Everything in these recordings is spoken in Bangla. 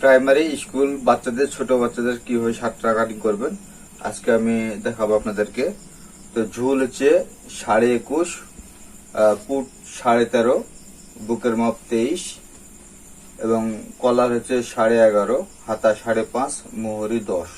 প্রাইমারি স্কুল বাচ্চাদের, ছোট বাচ্চাদের কিভাবে শার্টটা কাটিং করবেন আজকে আমি দেখাবো আপনাদেরকে। তো ঝুল হচ্ছে 21.5, পুট 13.5, বুকের মাপ 23 এবং কলার হচ্ছে 11.5, হাতা 5.5, মোহরি 10।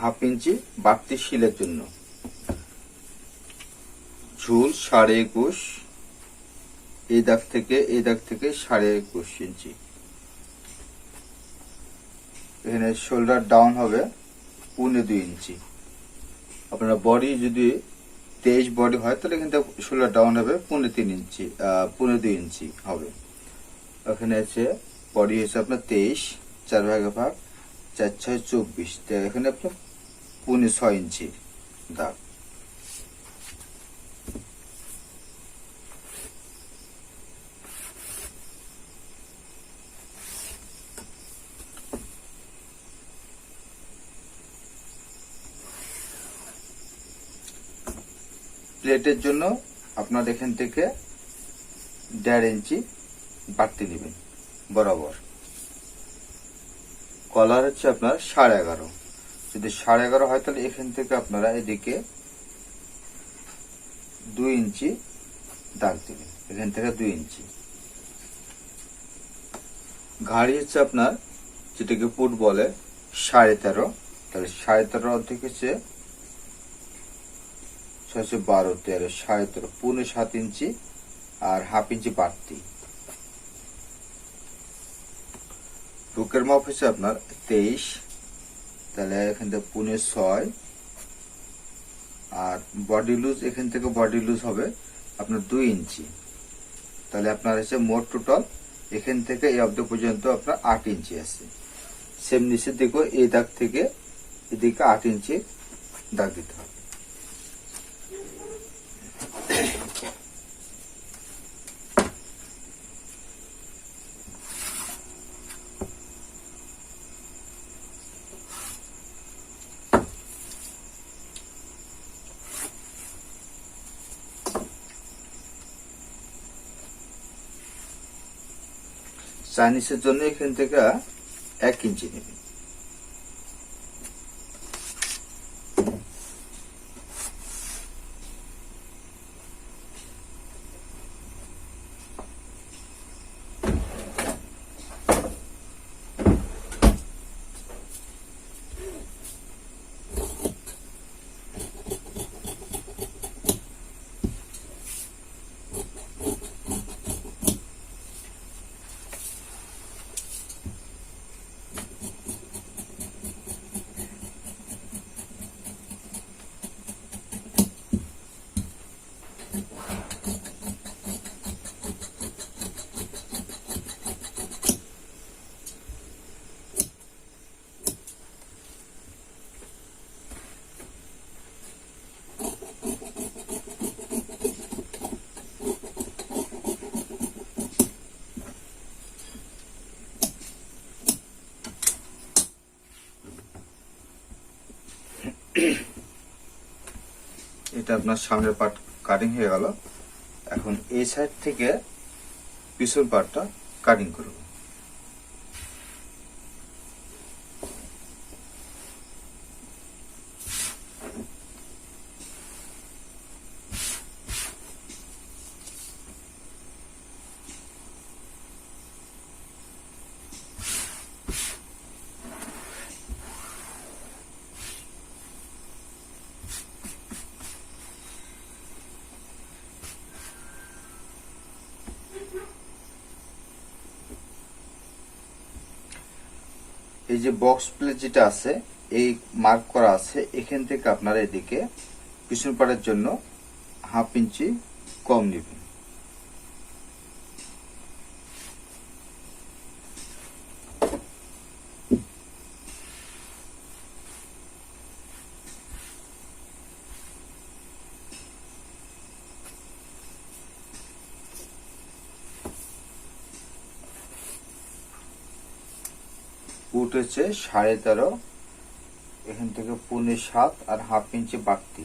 হাফ ইঞ্চি বাড়তি শিলের জন্য। ঝুল 21.5, এই দাগ থেকে 21.5 ইঞ্চি। এখানে শোল্ডার ডাউন হবে 2.25 ইঞ্চি। আপনার বডি যদি 23 বডি হয় তাহলে কিন্তু শোল্ডার ডাউন হবে 2.3 ইঞ্চি, 2.2 ইঞ্চি হবে। এখানে আছে বডি হচ্ছে আপনার 23, 4 ভাগে ভাগ 4 6 24, এখানে আপনার 2.6 ইঞ্চি দাগ। প্লেটের জন্য আপনার এখান থেকে 1.5 ইঞ্চি বাড়তি নেবেন বরাবর। কলার হচ্ছে আপনার 11.5, যদি 11.5 হয় তাহলে এখান থেকে আপনারা এদিকে 2 ইঞ্চি দাগ দেবেন, এখান থেকে 2 ইঞ্চি। ঘাড়ি হচ্ছে আপনার যেটাকে পুট বলে 13.5, তাহলে 13.5 অর্ধেক হচ্ছে 6 12 13 17, 7.5 ইঞ্চি আর হাফ ইঞ্চি বাড়তি। বুকের মাপ হচ্ছে আপনার 23, তাহলে এখান থেকে 6.5 আর বডি লুজ এখান থেকে বডি লুজ হবে আপনার 2 ইঞ্চি। তাহলে আপনার হচ্ছে মোট টোটাল এখান থেকে এই অবধি পর্যন্ত আপনার 8 ইঞ্চি আছে। সেম নিচের দিকে এই দাগ থেকে এদিকে 8 ইঞ্চি দাগ দিতে হবে। চাইনিজের জন্য এখান থেকে 1 ইঞ্চি নেবেন। এটা আপনার সামনের পার্ট কাটিং হয়ে গেল। এখন এই সাইড থেকে পিছন পার্টটা কাটিং করব। এই যে বক্স প্লেট যেটা আছে এই মার্ক করা আছে, এখান থেকে আপনারা এদিকে পিছন পাটের জন্য 1/2 ইঞ্চি কম নেবেন। উঠেছে 13.5, এখান থেকে 7.5 আর 1/2 ইঞ্চি বাড়তি।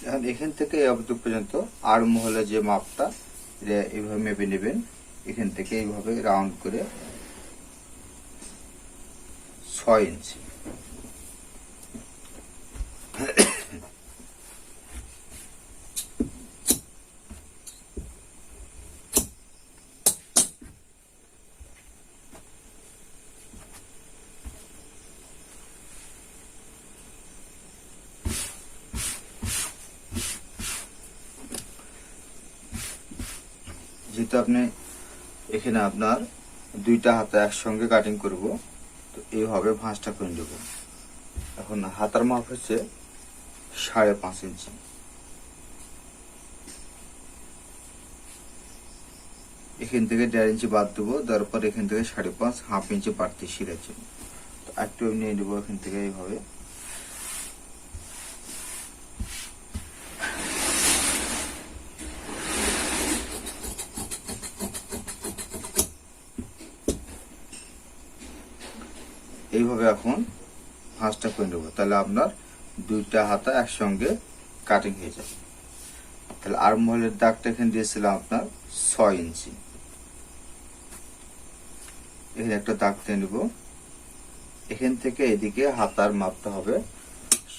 এখন এখান থেকে এই অবধি পর্যন্ত আর মহলে যে মাপটা এটা এইভাবে মেপে নেবেন। এখান থেকে এইভাবে রাউন্ড করে 6 ইঞ্চি। যেহেতু আপনি এখানে আপনার দুইটা হাতা একসঙ্গে কাটিং করব, তো এইভাবে ভাঁজটা করে নেব। এখন হাতার মাপ হচ্ছে 5.5 ইঞ্চি। এখান থেকে 1.5 ইঞ্চি বাদ দেবো, তারপর এখান থেকে 5.5, 1/2 ইঞ্চি বাড়তি শিরার জন্য। তো একটু নিয়ে নেবো এখান থেকে এইভাবে। এইভাবে এখন ভাঁজটা করে নেব, তাহলে আপনার দুইটা হাতা একসঙ্গে কাটিং হয়ে যাবে। তাহলে আর্ম হোলের দাগটা এখানে দিয়েছিলাম আপনার 6 ইঞ্চি। এখানে একটা দাগ দিয়ে নেব। এখান থেকে এদিকে হাতার মাপটা হবে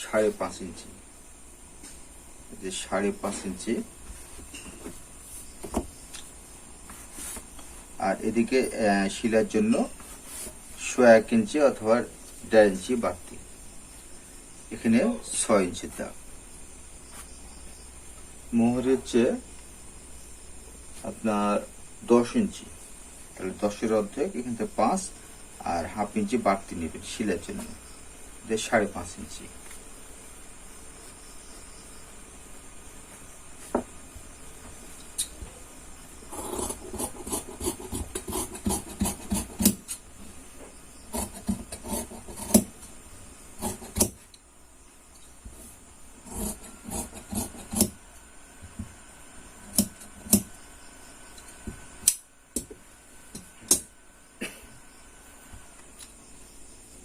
5.5 ইঞ্চি। যে 5.5 ইঞ্চি, আর এদিকে শিলার জন্য 1 ইঞ্চি অথবা 1.5 ইঞ্চি বাড়তি। এখানে 6 ইঞ্চির দাগ। মোহর হচ্ছে আপনার 10 ইঞ্চি, তাহলে 10-এর অর্ধেক, এখান থেকে 5 আর 1/2 ইঞ্চি বাড়তি নেবেন শিলার জন্য, 5.5 ইঞ্চি।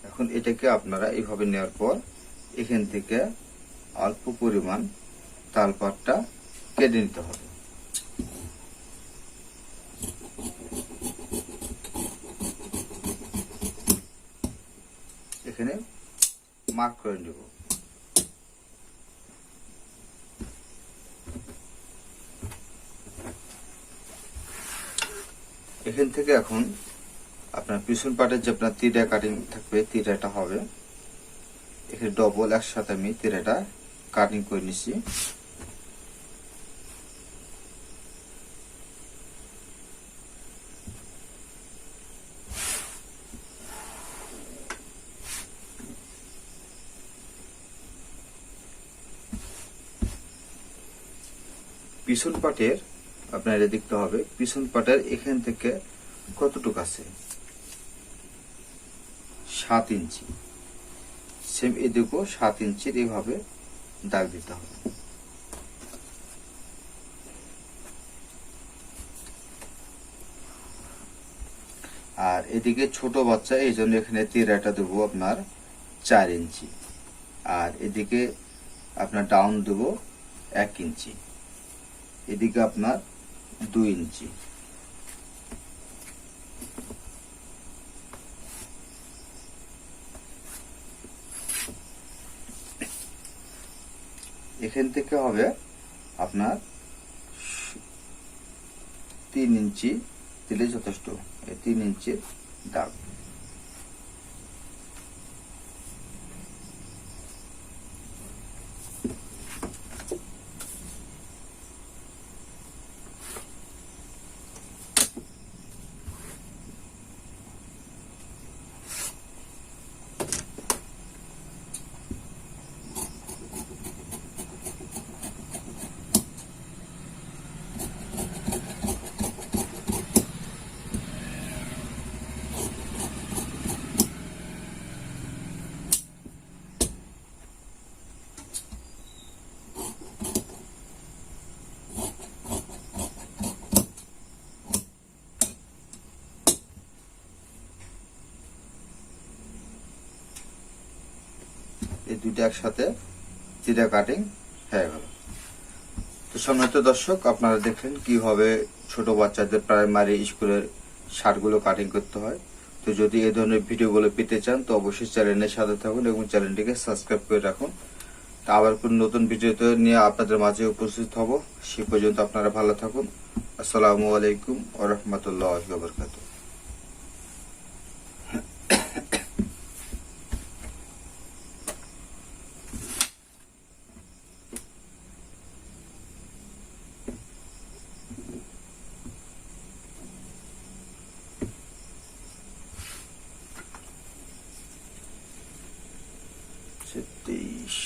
এখন এটাকে আপনারা এইভাবে নেওয়ার পর এখান থেকে অল্প পরিমাণ তালপাটটা কেটে নিতে হবে। এখানে মার্ক করে নেব। এখান থেকে এখন আপনার পিছন পাটের যে আপনার তিরা কাটিং থাকবে, তিরাটা হবে এখানে ডবল, একসাথে আমি তিরাটা কাটিং করে নিচ্ছি। পিছন পাটের আপনার দেখতে হবে পিছন পাটের এখান থেকে কতটুকু আছে, 7 ইঞ্চি। সেম এদিকেও 7 ইঞ্চির এইভাবে দাগ দিতে হবে। আর এদিকে ছোট বাচ্চা, এই জন্য এখানে তিরাটা দেবো আপনার 4 ইঞ্চি। আর এদিকে আপনার ডাউন দেবো 1 ইঞ্চি, এদিকে আপনার 2 ইঞ্চি। এখান থেকে হবে আপনার 3 ইঞ্চি দিলে যথেষ্ট, 3 ইঞ্চির দাগ। এই দুইটা একসাথে চিরা কাটিং হয়ে গেল। তো সম্মানিত দর্শক, আপনারা দেখলেন কিভাবে ছোট বাচ্চাদের প্রাইমারি স্কুলের শার্টগুলো কাটিং করতে হয়। তো যদি এই ধরনের ভিডিওগুলো পেতে চান তো অবশ্যই চ্যানেলের সাথে থাকুন এবং চ্যানেলটিকে সাবস্ক্রাইব করে রাখুন। তা আবার কোন নতুন ভিডিওতে নিয়ে আপনাদের মাঝে উপস্থিত হব। সে পর্যন্ত আপনারা ভালো থাকুন। আসসালামু আলাইকুম ওয়া রাহমাতুল্লাহি ওয়া বারাকাতুহু। তেইশ